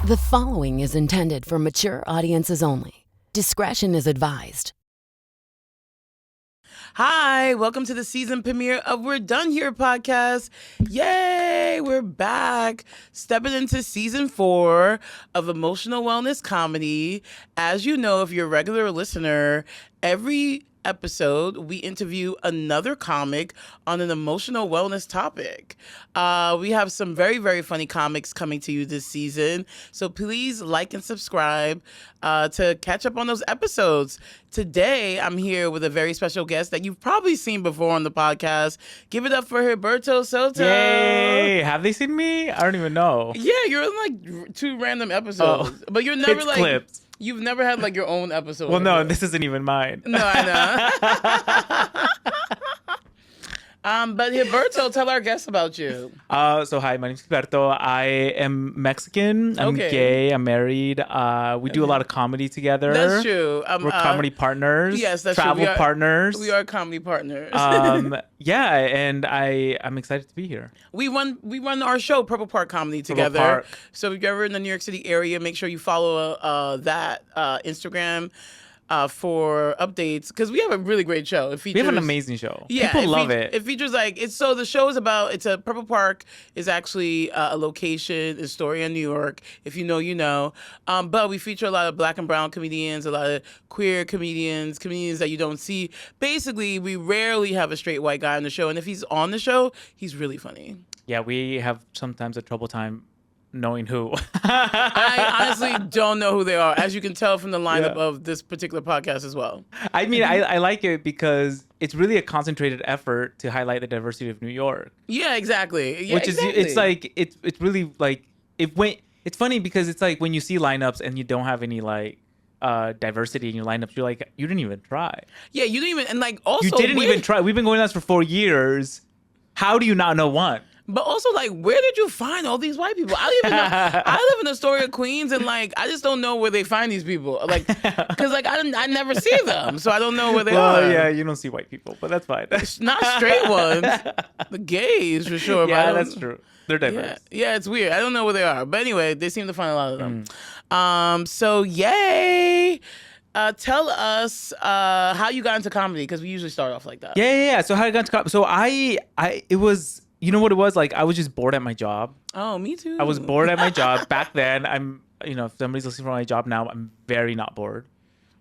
The following is intended for mature audiences only. Discretion is advised. Hi, welcome to the season premiere of We're Done Here podcast. Yay, we're back. Stepping into season 4 of emotional wellness comedy. As you know, if you're a regular listener, every episode we interview another comic on an emotional wellness topic. We have some very, very funny comics coming to you this season, so please like and subscribe to catch up on those episodes. Today I'm here with a very special guest that you've probably seen before on the podcast. Give it up for Jilberto Soto. Yay! Have they seen me? I don't even know. Yeah, you're in like 2 random episodes, but you're never it's like clips. You've never had like your own episode. Well, no, this isn't even mine. No, I know. But Jilberto, tell our guests about you. So hi, my name's Gotfryd. I am Mexican. I'm gay. I'm married. We do a lot of comedy together. That's true. We're comedy partners. Yes, that's travel true. partners. We are comedy partners. Yeah, and I'm excited to be here. We run our show Purple Park Comedy together. Park. So if you're ever in the New York City area, make sure you follow that Instagram for updates, because we have a really great show. It features, We have an amazing show. Yeah, People love it. It features the show is about, it's a Purple Park is actually a location in Astoria, New York. If you know, you know. But we feature a lot of black and brown comedians, a lot of queer comedians that you don't see. Basically, we rarely have a straight white guy on the show, and if he's on the show, he's really funny. Yeah, we have sometimes a trouble time knowing who. I honestly don't know who they are, as you can tell from the lineup of this particular podcast as well. I mean, I like it because it's really a concentrated effort to highlight the diversity of New York. Yeah, exactly. Yeah, Which is, it's like, it's really like, it's funny because it's like when you see lineups and you don't have any like diversity in your lineups, you're like, you didn't even try. Yeah, you didn't even, and like also. You didn't even try. We've been going on this for 4 years. How do you not know one? But also, like, where did you find all these white people? I don't even know. I live in Astoria, Queens, and like, I just don't know where they find these people. Like, because like I never see them, so I don't know where they are. Well, yeah, you don't see white people, but that's fine. Not straight ones, the gays for sure. Yeah, that's true. They're diverse. Yeah, it's weird. I don't know where they are, but anyway, they seem to find a lot of them. So yay. Tell us how you got into comedy, because we usually start off like that. Yeah. So how I got into comedy? So it was. You know what it was? Like, I was just bored at my job. Oh, me too. I was bored at my job. Back then, if somebody's listening for my job now, I'm very not bored.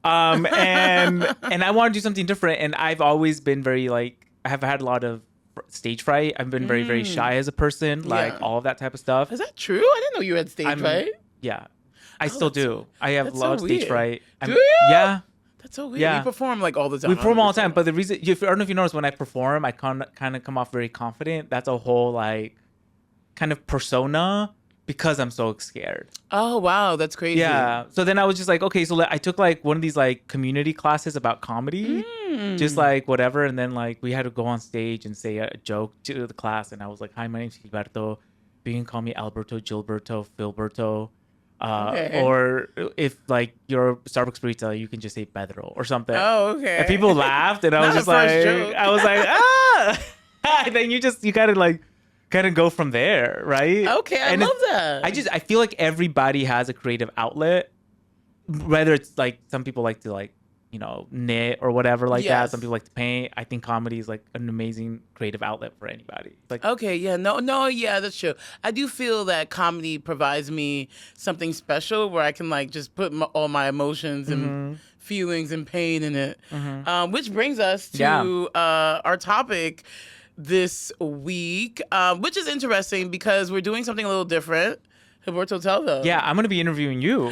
And I want to do something different. And I've always been very, like, I have had a lot of stage fright. I've been very, very shy as a person, like all of that type of stuff. Is that true? I didn't know you had stage fright. Yeah. I still do. I have a lot of stage fright. Do you? Yeah. That's so weird. Yeah. We perform like all the time. We perform all the time, but the reason, I don't know if you notice, when I perform, I kind of come off very confident. That's a whole like kind of persona because I'm so scared. Oh wow, that's crazy. Yeah. So then I was just like, okay, so I took like one of these like community classes about comedy, just like whatever, and then like we had to go on stage and say a joke to the class, and I was like, hi, my name's Jilberto. You can call me Alberto, Jilberto, Philberto. Okay. Or if like you're a Starbucks barista, you can just say Pedro or something. Oh, okay. And people laughed, and I was just like, I was like, and then you gotta like kind of go from there, right? Okay, I love that. I feel like everybody has a creative outlet, whether it's like some people like to like, knit or whatever like that. Some people like to paint. I think comedy is like an amazing creative outlet for anybody. Like, okay, yeah, no, yeah, that's true. I do feel that comedy provides me something special where I can like just put all my emotions and feelings and pain in it. Which brings us to our topic this week, which is interesting because we're doing something a little different. Jilberto, tell them. Yeah, I'm gonna be interviewing you.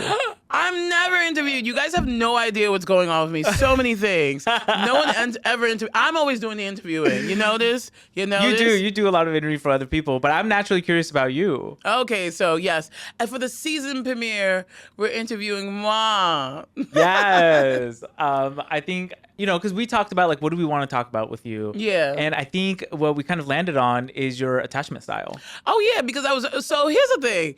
I'm never interviewed. You guys have no idea what's going on with me. So many things. No one ever interviewed. I'm always doing the interviewing. You know this? You do a lot of interview for other people, but I'm naturally curious about you. Okay, so yes. And for the season premiere, we're interviewing Mom. Yes. I think, because we talked about like, what do we want to talk about with you? Yeah. And I think what we kind of landed on is your attachment style. Oh yeah, because so here's the thing.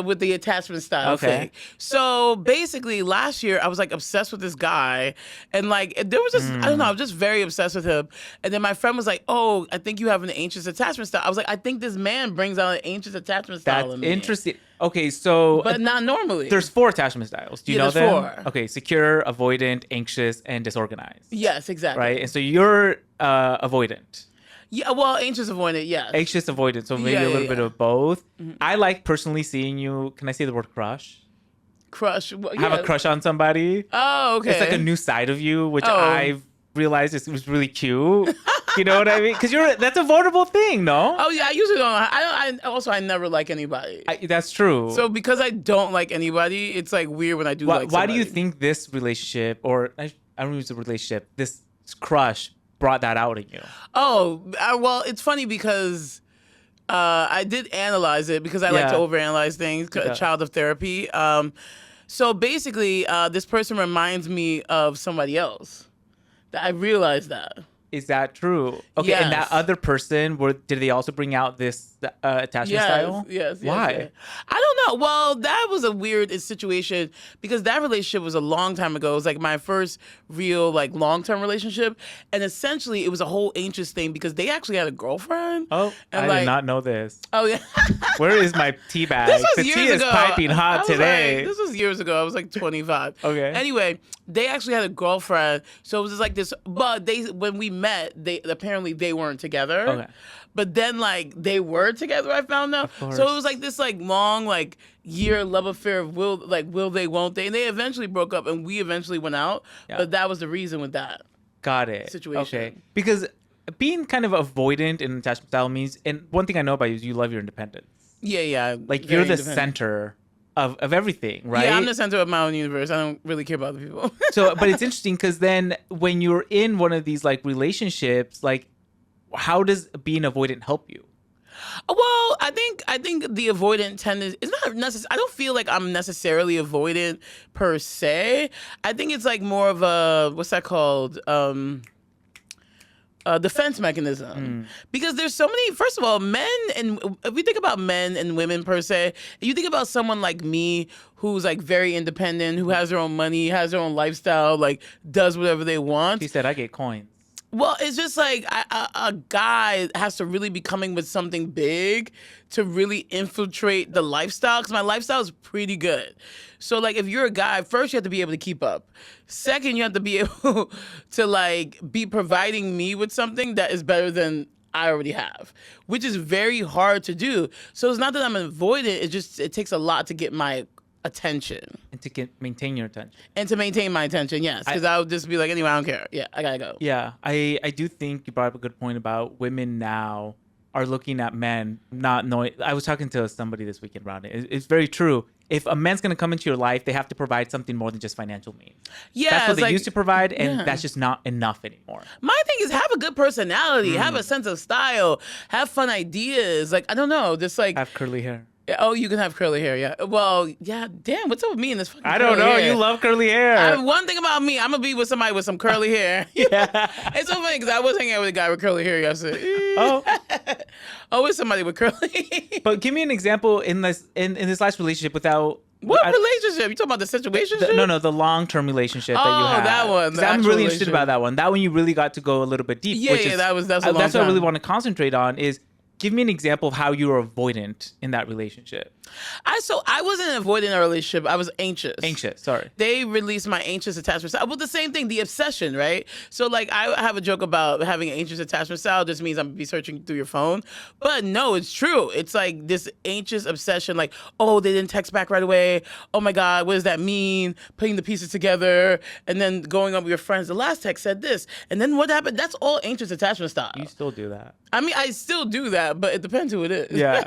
With the attachment style thing. So So basically, last year I was like obsessed with this guy, and like there was just I don't know, I was just very obsessed with him. And then my friend was like, "Oh, I think you have an anxious attachment style." I was like, "I think this man brings out an anxious attachment style in That's me." interesting. Okay, so But not normally. there's 4 attachment styles. Do you know there's them? 4. Okay, secure, avoidant, anxious, and disorganized. Yes, exactly. Right, and so you're avoidant. Yeah, well, anxious avoidant, yes. Anxious avoidant, so maybe a little bit of both. I like personally seeing you. Can I say the word crush? Crush. Well, Have a crush on somebody. Oh, okay. It's like a new side of you, which I've realized was really cute. You know what I mean? Because that's a vulnerable thing, no? Oh yeah, I usually don't. I never like anybody. That's true. So because I don't like anybody, it's like weird when I do like somebody. Why do you think this relationship, or I don't use the relationship, this crush brought that out in you? Oh, well, it's funny because I did analyze it because I like to overanalyze things. A child of therapy. So basically, this person reminds me of somebody else. I realized that. Is that true? Okay, Yes. and that other person, did they also bring out this attachment style? Yes. Why? Yes. I don't know. Well, that was a weird situation because that relationship was a long time ago. It was like my first real like long-term relationship, and essentially it was a whole anxious thing because they actually had a girlfriend. Oh, I did not know this. Oh yeah. Where is my tea bag? This was The years tea is ago. piping I hot was today. Like, this was years ago. I was like 25. Okay. Anyway, they actually had a girlfriend, so it was just like this. But when we met, they apparently they weren't together. Okay. But then like they were together. I found out. So it was like this like long like year love affair of will they won't they, and they eventually broke up, and we eventually went out. Yeah. But that was the reason with that. Got it. Situation. Okay. Because being kind of avoidant in attachment style means, and one thing I know about you is you love your independence. Yeah. Like Very you're the independent. center of everything, right? Yeah, I'm the center of my own universe. I don't really care about other people. So, but it's interesting because then when you're in one of these like relationships, like how does being avoidant help you? Well, I think the avoidant tendency is not necessary. I don't feel like I'm necessarily avoidant per se. I think it's like more of a what's that called? Defense mechanism. Because there's so many, first of all, men, and if we think about men and women per se, you think about someone like me who's like very independent, who has their own money, has their own lifestyle, like does whatever they want. He said, I get coins. Well, it's just like a guy has to really be coming with something big to really infiltrate the lifestyle, because my lifestyle is pretty good. So, like, if you're a guy, first you have to be able to keep up. Second, you have to be able to, like, be providing me with something that is better than I already have, which is very hard to do. So it's not that I'm avoidant. It takes a lot to get my attention. And to maintain your attention. And to maintain my attention, yes. Because I would just be like, anyway, I don't care. Yeah, I gotta go. Yeah, I do think you brought up a good point about women now are looking at men not knowing. I was talking to somebody this weekend around it. It's very true. If a man's going to come into your life, they have to provide something more than just financial means. Yeah, that's what it's they like, used to provide, and that's just not enough anymore. My thing is have a good personality, have a sense of style, have fun ideas. Like, I don't know, just like... Have curly hair. Oh, you can have curly hair, yeah. Well, yeah, damn, what's up with me in this fucking I don't curly know. hair? You love curly hair. One thing about me, I'm going to be with somebody with some curly hair. Yeah. It's so funny because I was hanging out with a guy with curly hair yesterday. Oh. With somebody with curly. But give me an example in this last relationship without... What relationship? You talking about the situation? No, the long-term relationship that you had. That one. 'Cause I'm really interested about that one. That one you really got to go a little bit deep. Yeah, that's what I really want to concentrate on is give me an example of how you were avoidant in that relationship. I wasn't avoiding a relationship. I was anxious. Sorry. They released my anxious attachment style. Well, the same thing, the obsession, right? So, like, I have a joke about having an anxious attachment style. Just means I'm be searching through your phone. But no, it's true. It's like this anxious obsession, like, oh, they didn't text back right away. Oh my God, what does that mean? Putting the pieces together and then going up with your friends. The last text said this. And then what happened? That's all anxious attachment style. You still do that. I mean, I still do that, but it depends who it is. Yeah.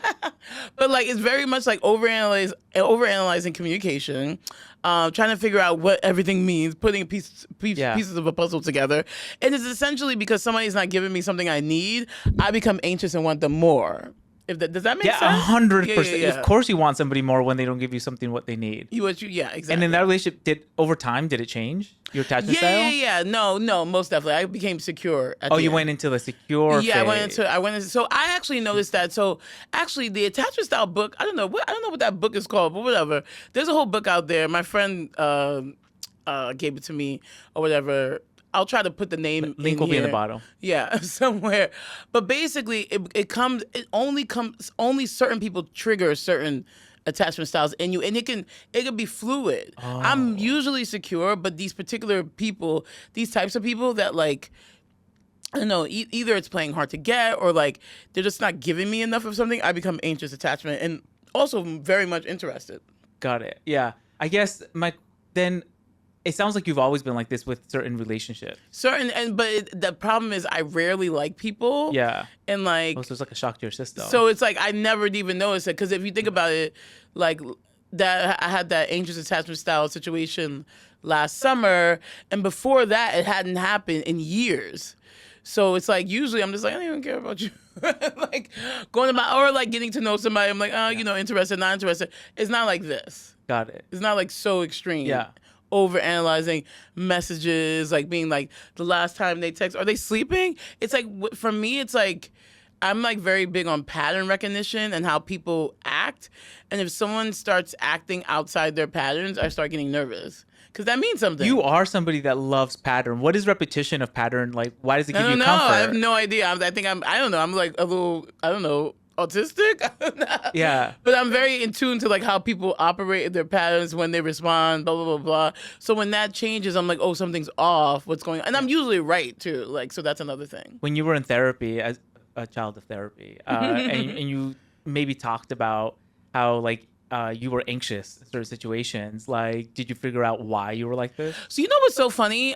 But like, it's very much like overanalyzing communication, trying to figure out what everything means, putting pieces of a puzzle together. And it's essentially because somebody's not giving me something I need, I become anxious and want them more. If that does that make Yeah, sense? 100%. Yeah. Of course, you want somebody more when they don't give you something what they need. Yeah, exactly. And in that relationship, over time, did it change your attachment style? Yeah. No, most definitely. I became secure. At the You end. went into the secure phase. I went into. So I actually noticed that. So actually, the attachment style book. I don't know what that book is called, but whatever. There's a whole book out there. My friend gave it to me or whatever. I'll try to put the name. Link will be in the bottom. Yeah, somewhere. But basically, only certain people trigger certain attachment styles in you, and it can be fluid. I'm usually secure, but these particular people, these types of people that like, I don't know, either it's playing hard to get or like they're just not giving me enough of something, I become anxious attachment and also very much interested. Got it. Yeah. I guess then it sounds like you've always been like this with certain relationships. But the problem is I rarely like people. Yeah. And like, so it's like a shock to your system. So it's like I never even noticed it, because if you think about it, like that, I had that anxious attachment style situation last summer, and before that, it hadn't happened in years. So it's like usually I'm just like, I don't even care about you. Like going to or like getting to know somebody, I'm like, interested, not interested. It's not like this. Got it. It's not like so extreme. Yeah. Over analyzing messages, like being like the last time they text, are they sleeping? It's like for me, it's like I'm like very big on pattern recognition and how people act. And if someone starts acting outside their patterns, I start getting nervous. Because that means something. You are somebody that loves pattern. What is repetition of pattern? Like, why does it give you comfort? I have no idea. I don't know. I'm like a little, I don't know, autistic. Yeah. But I'm very in tune to like how people operate in their patterns when they respond, blah, blah, blah, blah. So when that changes, I'm like, oh, something's off. What's going on? And I'm usually right too. Like, so that's another thing. When you were in therapy, as a child of therapy, and you maybe talked about how like, you were anxious in certain situations. Like, did you figure out why you were like this? So you know what's so funny?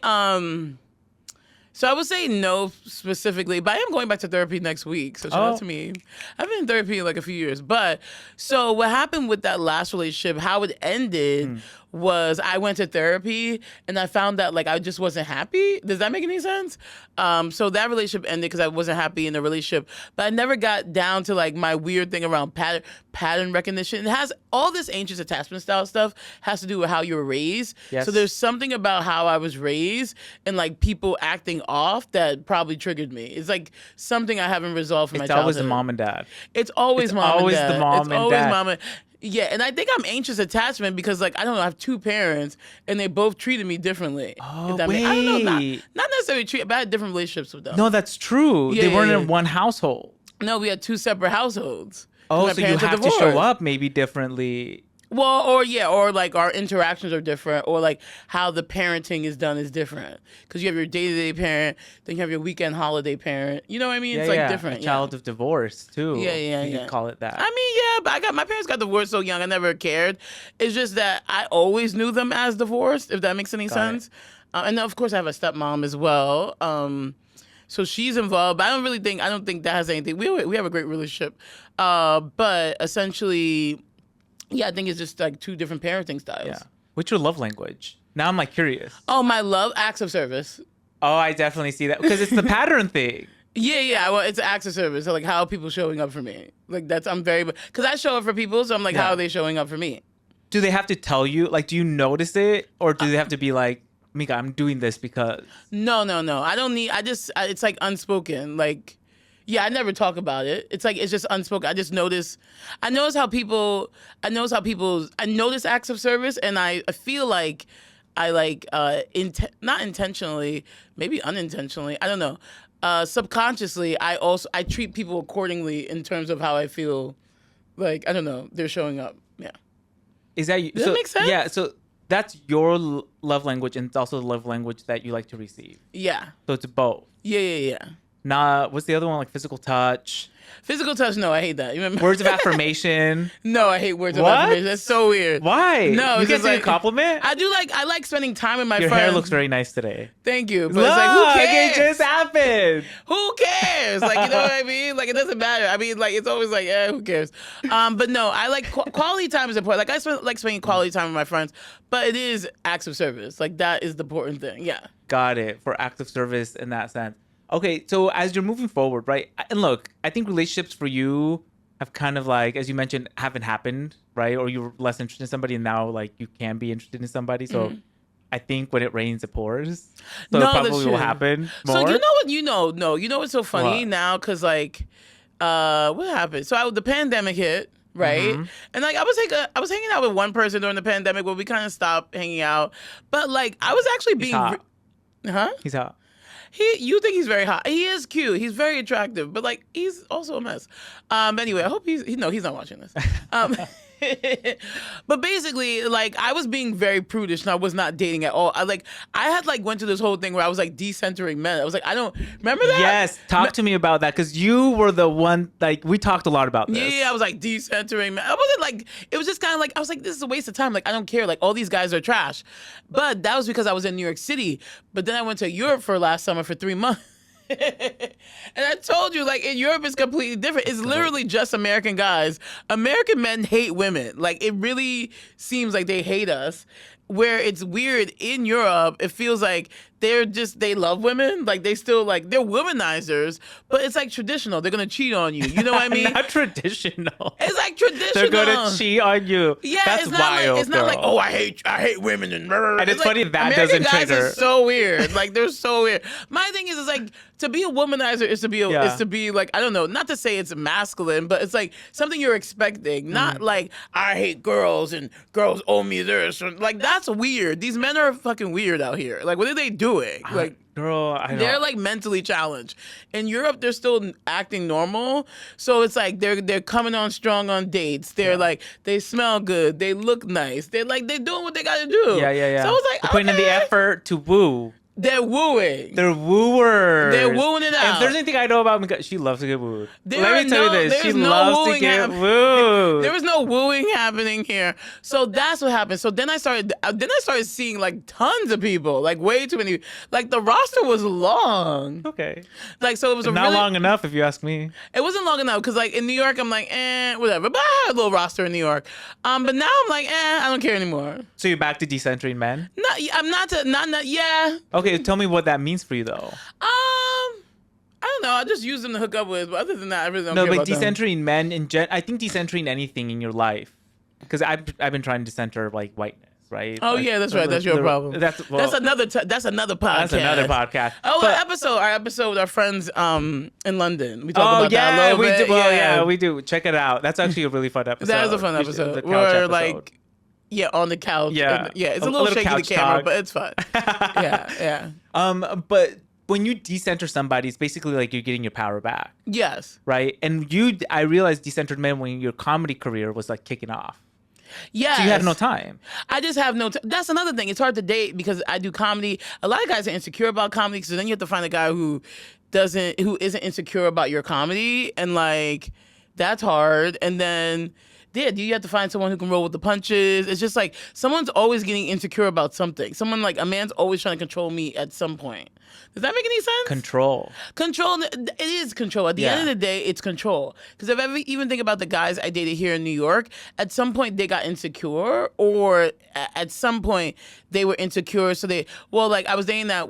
So I would say no specifically, but I am going back to therapy next week. So shout out to me. I've been in therapy in like a few years. But so what happened with that last relationship, how it ended was I went to therapy and I found that like I just wasn't happy. Does that make any sense? So that relationship ended because I wasn't happy in the relationship. But I never got down to like my weird thing around pattern recognition. It has all this anxious attachment style stuff has to do with how you were raised. Yes. So there's something about how I was raised and like people acting off that probably triggered me. It's like something I haven't resolved from my childhood. It's always the mom and dad. It's always It's mom always and dad. the mom it's and always dad. mom and yeah, and I think I'm anxious attachment because like I don't know, I have two parents and they both treated me differently. Oh, I don't know, wait. not necessarily treat, but I had different relationships with them. No, that's true. Yeah, they weren't yeah. in one household. No, we had two separate households. Oh, My so you parents are have to show divorced. up maybe differently. Well, or like our interactions are different, or like how the parenting is done is different. Because you have your day-to-day parent, then you have your weekend holiday parent. You know what I mean? It's like different. A child of divorce too. Yeah. You could call it that. I mean, yeah, but my parents got divorced so young, I never cared. It's just that I always knew them as divorced, if that makes any sense. And then, of course, I have a stepmom as well. So she's involved, but I don't think that has anything. We have a great relationship. But essentially, yeah, I think it's just like two different parenting styles. Yeah. What's your love language? Now I'm like curious. Oh, my love, acts of service. Oh, I definitely see that because it's the pattern thing. Yeah. Well, it's acts of service. So like, how are people showing up for me? Like I'm very, because I show up for people, so I'm like, how are they showing up for me? Do they have to tell you? Like, do you notice it, or do they have to be like, Meka, I'm doing this because? No. I don't need. It's like unspoken. Like, yeah, I never talk about it. It's like it's just unspoken. I just notice. I notice acts of service, and I feel like I like not intentionally, maybe unintentionally. I don't know. Subconsciously, I treat people accordingly in terms of how I feel. Like I don't know, they're showing up. Yeah. Is that Does that make sense? Yeah. So that's your love language, and it's also the love language that you like to receive. Yeah. So it's both. Yeah. What's the other one? Like physical touch. Physical touch, no, I hate that. You remember? Words of affirmation. No, I hate words of What? affirmation. That's so weird. Why? No, you it's get just a like compliment. I like spending time with my Your friends. hair looks very nice today. Thank you. But Look, it's like, who cares? it just happened. Who cares? Like, you know what I mean? Like, it doesn't matter. I mean, like, it's always like, who cares? But no, I like quality time is important. Like, like spending quality time with my friends, but it is acts of service. Like, that is the important thing. Yeah. Got it. For active service in that sense. Okay, so as you're moving forward, right? And look, I think relationships for you have kind of like, as you mentioned, haven't happened, right? Or you're less interested in somebody, and now like you can be interested in somebody. So I think when it rains, it pours. So No, it probably that's will true. happen more. So you know what? You know what's so funny What? now? Because like, what happened? So the pandemic hit. Right, and like I was hanging out with one person during the pandemic, where we kind of stopped hanging out. But like I was actually being, hot. huh? He's hot. You think he's very hot? He is cute. He's very attractive, but like he's also a mess. Anyway, I hope he's not watching this. But basically, like I was being very prudish and I was not dating at all. I had went through this whole thing where I was like decentering men. I was like, I don't remember that. Yes, talk to me about that, because you were the one, like we talked a lot about this. Yeah, I was like decentering men. I wasn't like, it was just kind of like I was like, this is a waste of time. Like I don't care. Like all these guys are trash. But that was because I was in New York City. But then I went to Europe for last summer for 3 months. And I told you, like, in Europe, it's completely different. It's literally just American guys. American men hate women. Like, it really seems like they hate us. Where it's weird in Europe, it feels like they love women. Like, they still, like, they're womanizers, but it's like traditional. They're going to cheat on you. You know what I mean? Not traditional. It's like traditional. They're going to cheat on you. Yeah, that's it's not wild. like it's not like, girl. oh, I hate women and it's like, funny that American doesn't guys trigger. are so weird. Like they're so weird. My thing is like to be a womanizer is to be is to be like, I don't know, not to say it's masculine, but it's like something you're expecting. Not like I hate girls and girls owe me this. Or, like that's weird. These men are fucking weird out here. Like what are they doing? Like. Girl, I know. They're like mentally challenged. In Europe, they're still acting normal. So it's like they're coming on strong on dates. They're like they smell good. They look nice. They're doing what they got to do. Yeah. So I was like, they're putting in the effort to woo. They're wooing. They're wooers. They're wooing it out. If there's anything I know about Meka, she loves to get wooed. Let me tell you this. She there's no loves to wooing get wooed. There was no wooing happening here. So that's what happened. So then I started seeing like tons of people, like way too many. Like the roster was long. Okay. Like so it was Not long enough, if you ask me. It wasn't long enough because like in New York I'm like whatever. But I had a little roster in New York. But now I'm like I don't care anymore. So you're back to decentering men? I'm not yeah. Okay, tell me what that means for you though. I don't know. I just use them to hook up with. But other than that, I really don't care but about them. decentering men I think decentering anything in your life, because I've been trying to decenter like whiteness, right? Oh like, yeah, that's right. That's your problem. That's another podcast. That's another podcast. Oh, our episode with our friends in London. We talk about that a little we bit. do. Yeah, we do. Check it out. That's actually a really fun episode. That is a fun episode. The couch We're episode. like, on the couch. Yeah. It's a little shaky the couch camera, talk. but it's fun. Yeah. But when you decenter somebody, it's basically like you're getting your power back, Yes. right? And I realized decentered men when your comedy career was like kicking off. Yes. So you had no time. I just have no time. That's another thing. It's hard to date because I do comedy. A lot of guys are insecure about comedy, so then you have to find a guy who isn't insecure about your comedy, and like that's hard. And then you have to find someone who can roll with the punches. It's just like someone's always getting insecure about something. A man's always trying to control me at some point. Does that make any sense? Control. It is control. At the end of the day, it's control. Because if I even think about the guys I dated here in New York, at some point they got insecure, or at some point they were insecure. So I was dating that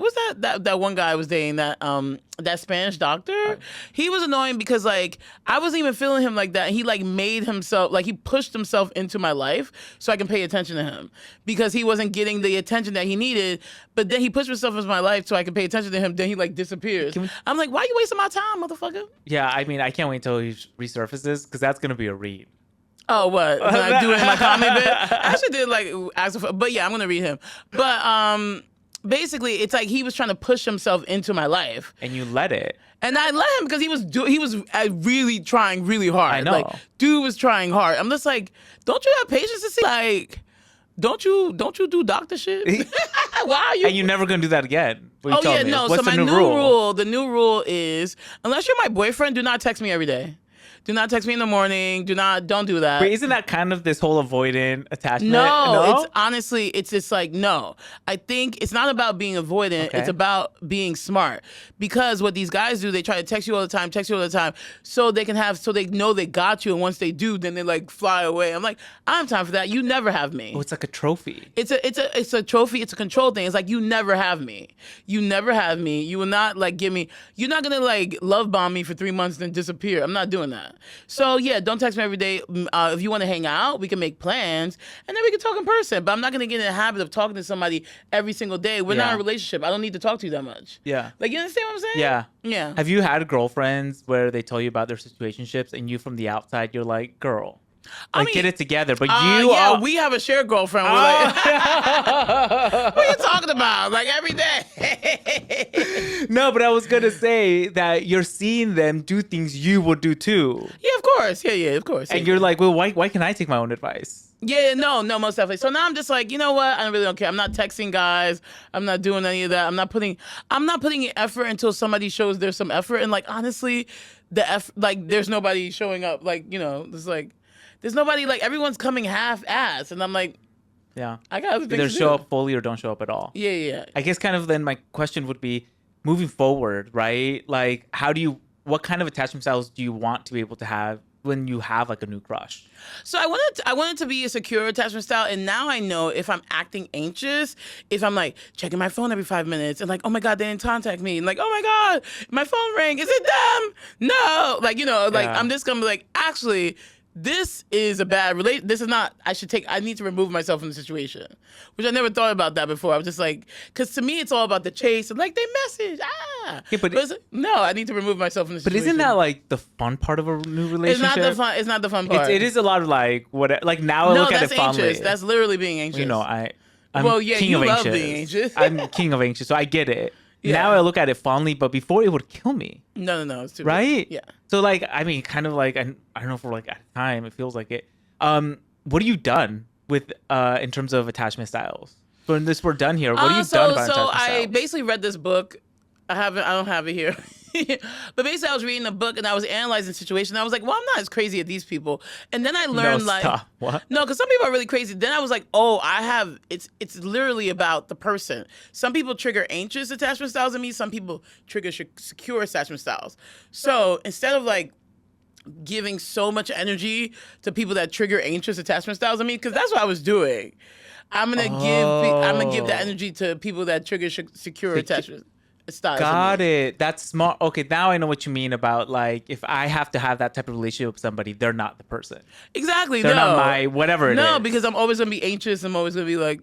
one guy I was dating that Spanish doctor. He was annoying because like I wasn't even feeling him like that. He like made himself, like he pushed himself into my life so I can pay attention to him because he wasn't getting the attention that he needed. But then he pushed himself into my life so I can pay attention to him. Then he like disappears. I'm like, why are you wasting my time, motherfucker? Yeah, I mean, I can't wait till he resurfaces because that's gonna be a read. Oh, what? When I do it in my comedy bit? I actually did but yeah, I'm gonna read him. But basically, it's like he was trying to push himself into my life, and you let it. And I let him because he was really trying really hard. I know. Like, dude was trying hard. I'm just like, don't you have patience to see? Like, don't you do doctor shit? Why are you? And you're never gonna do that again. What's So my the new rule? The new rule is, unless you're my boyfriend, do not text me every day. Do not text me in the morning. Don't do that. Wait, isn't that kind of this whole avoidant attachment? No, it's honestly, it's just like, no. I think it's not about being avoidant. Okay. It's about being smart. Because what these guys do, they try to text you all the time, so they know they got you. And once they do, then they like fly away. I'm like, I don't have time for that. You never have me. Oh, it's like a trophy. It's a trophy. It's a control thing. It's like, you never have me. You never have me. You will not like give me. You're not gonna like love bomb me for 3 months then disappear. I'm not doing that. So yeah, don't text me every day. If you want to hang out, we can make plans, and then we can talk in person. But I'm not gonna get in the habit of talking to somebody every single day. We're not in a relationship. I don't need to talk to you that much. Yeah. Like, you understand what I'm saying? Yeah. Yeah. Have you had girlfriends where they tell you about their situationships and you from the outside, you're like, girl, get it together. But we have a shared girlfriend. We're like, what are you talking about? Like, every day. No, but I was going to say that you're seeing them do things you would do too. Yeah, of course. Yeah, of course. And you're like, well, why can I take my own advice? Yeah, no, most definitely. So now I'm just like, you know what? I really don't care. I'm not texting guys. I'm not doing any of that. I'm not putting in effort until somebody shows there's some effort. And like, honestly, there's nobody showing up. Like, there's nobody, like, everyone's coming half-ass. And I'm like, yeah, I got other things either to show do. up fully or don't show up at all. Yeah. I guess kind of then my question would be, moving forward, right? Like, what kind of attachment styles do you want to be able to have when you have like a new crush? So I wanted to be a secure attachment style, and now I know if I'm acting anxious, if I'm like checking my phone every 5 minutes and like, oh my God, they didn't contact me, and like, oh my God, my phone rang, is it them? No, I'm just gonna be like, actually, this is a bad this is not, I need to remove myself from the situation, which I never thought about that before. I was just like, because to me, it's all about the chase and like they message, Yeah, but no, I need to remove myself from the situation. But isn't that like the fun part of a new relationship? It's not the fun part. It is a lot of like, now I look at it fondly. Anxious. That's literally being anxious. I'm king of love anxious. being anxious. I'm king of anxious, so I get it. Yeah. Now I look at it fondly, but before it would kill me. No, it's too right? Big. Yeah. So like, I mean, kind of like, I don't know, for like at the time, it feels like it. What have you done with in terms of attachment styles? When we're done here, what have you done about attachment styles? So I basically read this book. I don't have it here. But basically, I was reading a book and I was analyzing the situation. I was like, well, I'm not as crazy as these people. And then I learned What? No, because some people are really crazy. Then I was like, it's literally about the person. Some people trigger anxious attachment styles in me. Some people trigger secure attachment styles. So instead of like giving so much energy to people that trigger anxious attachment styles in me, because that's what I was doing. I'm gonna give that energy to people that trigger secure attachment styles. Got it. That's smart. Okay, now I know what you mean about like if I have to have that type of relationship with somebody, they're not the person. Exactly. They're not my whatever it is. No, because I'm always gonna be anxious. I'm always gonna be like,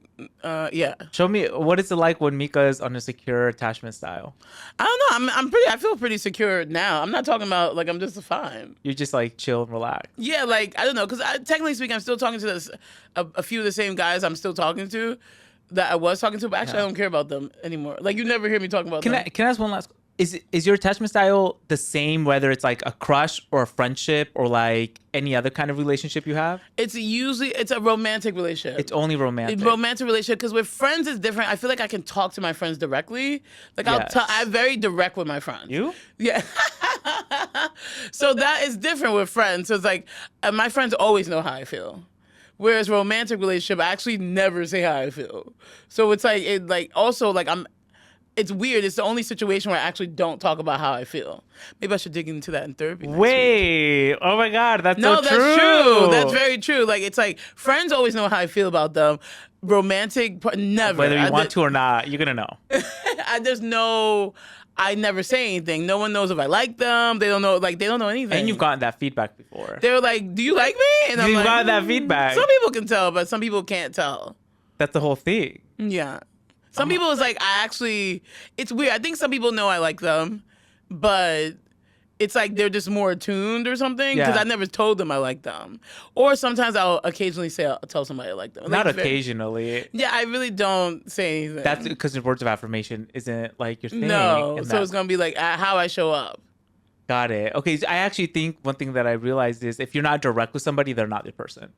yeah. Show me what is it like when Meka is on a secure attachment style. I don't know. I feel pretty secure now. I'm not talking about like I'm just fine. You're just like chill and relax. Yeah, like I don't know, because technically speaking, I'm still talking to a few of the same guys I'm still talking to. That I was talking to, but actually I don't care about them anymore. Like you never hear me talking about them. Can I ask one last? Is your attachment style the same whether it's like a crush or a friendship or like any other kind of relationship you have? It's a romantic relationship. It's only romantic. Romantic relationship, because with friends it's different. I feel like I can talk to my friends directly. Like I'm very direct with my friends. You? Yeah. So that is different with friends. So it's like my friends always know how I feel. Whereas romantic relationship, I actually never say how I feel. So it's like it's weird. It's the only situation where I actually don't talk about how I feel. Maybe I should dig into that in therapy. Wait, oh my God, that's so true. That's true. That's very true. Like it's like friends always know how I feel about them. Romantic, never. Whether you want to or not, you're gonna know. I never say anything. No one knows if I like them. They don't know anything. And you've gotten that feedback before. They're like, "Do you like me?" And I'm you've like, gotten that feedback. Some people can tell, but some people can't tell. That's the whole thing. Yeah. Some people is like, it's weird. I think some people know I like them, but it's like they're just more attuned or something, because I never told them I like them. Or sometimes I'll occasionally tell somebody I like them. Not occasionally. Yeah, I really don't say anything. That's because the words of affirmation isn't like your thing. No, so it's going to be like how I show up. Got it. Okay, so I actually think one thing that I realized is if you're not direct with somebody, they're not your person.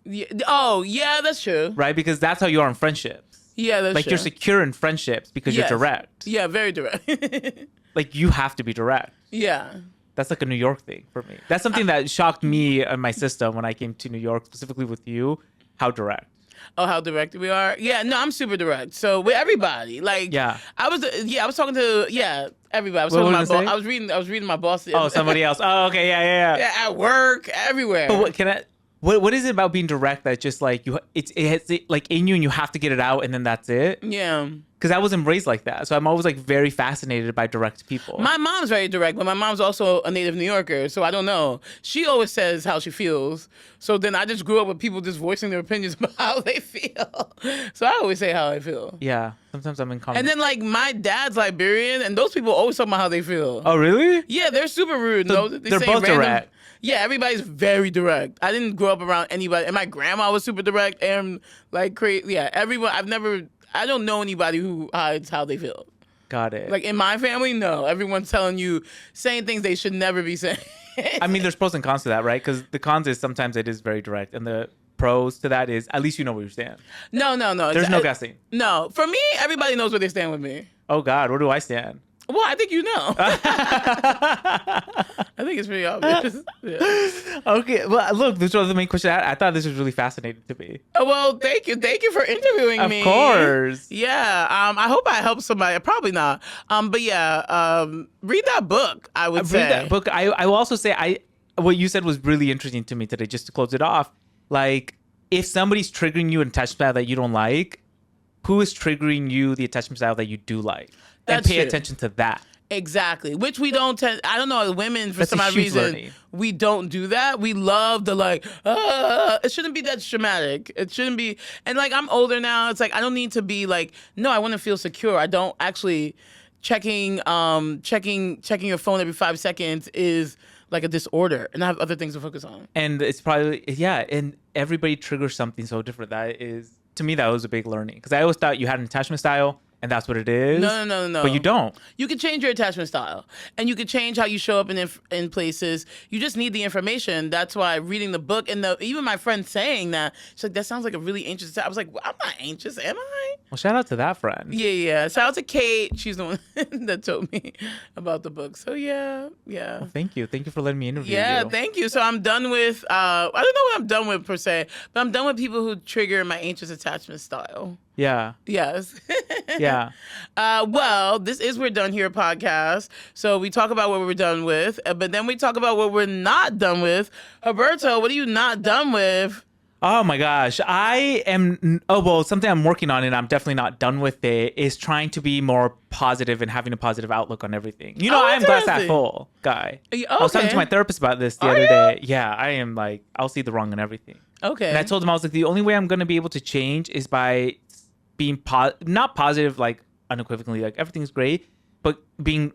Yeah. Oh, yeah, that's true. Right? Because that's how you are in friendships. Yeah, that's true. Like you're secure in friendships because you're direct. Yeah, very direct. Like you have to be direct. Yeah. That's like a New York thing for me. That's something that shocked me and my system when I came to New York, specifically with you, how direct. Oh, how direct we are? Yeah, no, I'm super direct. So with everybody, like, I was talking to everybody. I was talking to my boss. I was reading my boss. Oh, somebody else. Oh, okay, yeah. At work, everywhere. But what is it about being direct that just like it's like in you and you have to get it out and then that's it? Yeah. because I wasn't raised like that. So I'm always like very fascinated by direct people. My mom's very direct, but my mom's also a native New Yorker, so I don't know. She always says how she feels. So then I just grew up with people just voicing their opinions about how they feel. So I always say how I feel. Yeah, sometimes I'm in comment. And then like my dad's Liberian, and those people always talk about how they feel. Oh, really? Yeah, they're super rude. So They they're say both random- direct. Yeah, everybody's very direct. I didn't grow up around anybody, and my grandma was super direct and like crazy. Yeah, everyone. I don't know anybody who hides how they feel. Got it. Like in my family, no. Everyone's telling you, saying things they should never be saying. I mean, there's pros and cons to that, right? Because the cons is sometimes it is very direct, and the pros to that is at least you know where you stand. No. There's no guessing. No, for me, everybody knows where they stand with me. Oh God, where do I stand? Well, I think you know. I think it's pretty obvious. Yeah. Okay, well, look, this was the main question. I thought this was really fascinating to me. Well, thank you for interviewing me. Of course. Yeah. I hope I helped somebody. Probably not. But yeah. Read that book. I would say. Read that book. I will also say what you said was really interesting to me today. Just to close it off, like if somebody's triggering you an attachment style that you don't like, who is triggering you the attachment style that you do like? And That's pay true. attention to that. Exactly, which we don't tend. I don't know, women for That's some a odd huge reason learning. we don't do that. We love the like. It shouldn't be that dramatic. It shouldn't be. And like I'm older now. It's like I don't need to be like. No, I want to feel secure. I don't actually checking your phone every 5 seconds is like a disorder, and I have other things to focus on. And it's probably and everybody triggers something so different. That is, to me, that was a big learning because I always thought you had an attachment style. And that's what it is. No. But you don't. You can change your attachment style, and you can change how you show up in places. You just need the information. That's why reading the book and even my friend saying that, she's like, "That sounds like a really anxious." I was like, well, "I'm not anxious, am I?" Well, shout out to that friend. Yeah. Shout out to Kate. She's the one that told me about the book. So yeah. Well, thank you for letting me interview Yeah, you. thank you. So I'm done with. I don't know what I'm done with per se, but I'm done with people who trigger my anxious attachment style. Yeah. Yes. Yeah. Well, this is We're Done Here podcast. So we talk about what we're done with, but then we talk about what we're not done with. Gilberto, what are you not done with? Oh my gosh. Something I'm working on and I'm definitely not done with it is trying to be more positive and having a positive outlook on everything. You know, I am glass half interesting. full guy. Okay. I was talking to my therapist about this the other day. Yeah, I am like, I'll see the wrong in everything. Okay. And I told him, I was like, the only way I'm going to be able to change is by being not positive, like unequivocally, like everything's great, but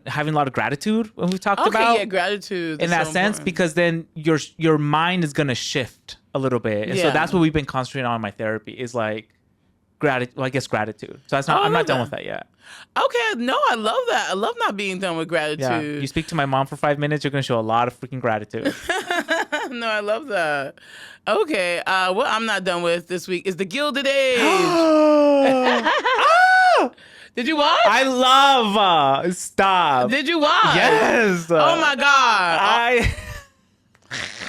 having a lot of gratitude when we talked about. Okay, yeah, gratitude. In that sense, because then your mind is going to shift a little bit. And so that's what we've been concentrating on in my therapy is like gratitude. Well, I guess gratitude. So I'm not done with that yet. Okay, no, I love that. I love not being done with gratitude. Yeah. You speak to my mom for 5 minutes, you're going to show a lot of freaking gratitude. No, I love that. Okay, what I'm not done with this week is The Gilded Age. Did you watch? I love Stop. Did you watch? Yes. Oh my God.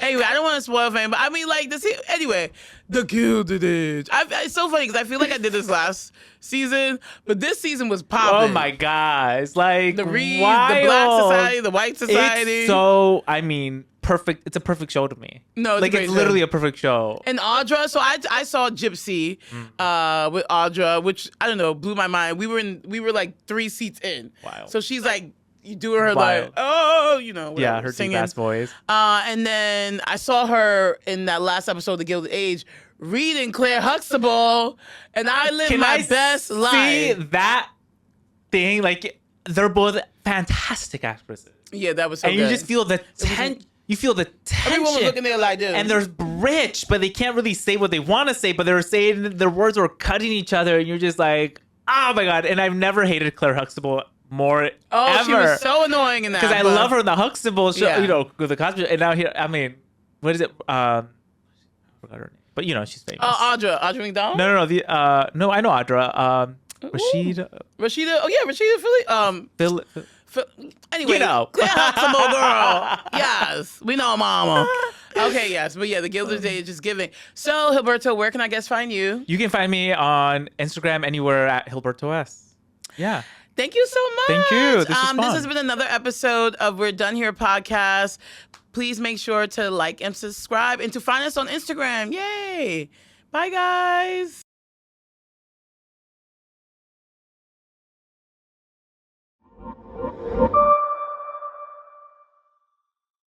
Anyway, I don't want to spoil fame, but I mean, like, anyway, The Gilded Age. It's so funny because I feel like I did this last season, but this season was popping. Oh my gosh. Like, The Reeds, wild. the Black Society, the White Society. It's so, I mean, perfect. It's a perfect show to me. No, it's like, a great it's literally show. a perfect show. And Audra, so I saw Gypsy with Audra, which I don't know, blew my mind. We were like 3 seats in. Wow. So she's like, you do her Wild. like, oh, you know, whatever, Yeah, her singing. deep ass voice. And then I saw her in that last episode of The Gilded Age reading Claire Huxtable, and I lived my best see life. that thing? Like, they're both fantastic actresses. Yeah, that was so And good. you just feel the tension. You feel the tension. Everyone was looking there like this. And they're rich, but they can't really say what they want to say, but they're saying their words are cutting each other, and you're just like, oh my God. And I've never hated Claire Huxtable more ever. She was so annoying in that. Because I love her in the Huxtable show, Yeah. you know, with the Cosby. And now here, I mean, what is it? I forgot her name. But, you know, she's famous. Audra McDonald? No. No, I know Audra. Rashida. Rashida. Oh, yeah, Rashida Philly. Anyway, You know. Claire Huxtable, girl. Yes, we know, mama. Okay, yes. But yeah, The Gilded Age is giving. So, Gilberto, where can I guess find you? You can find me on Instagram anywhere at Gilberto S. Yeah. Thank you so much. Thank you. This was This fun. has been another episode of We're Done Here podcast. Please make sure to like and subscribe and to find us on Instagram. Yay. Bye, guys.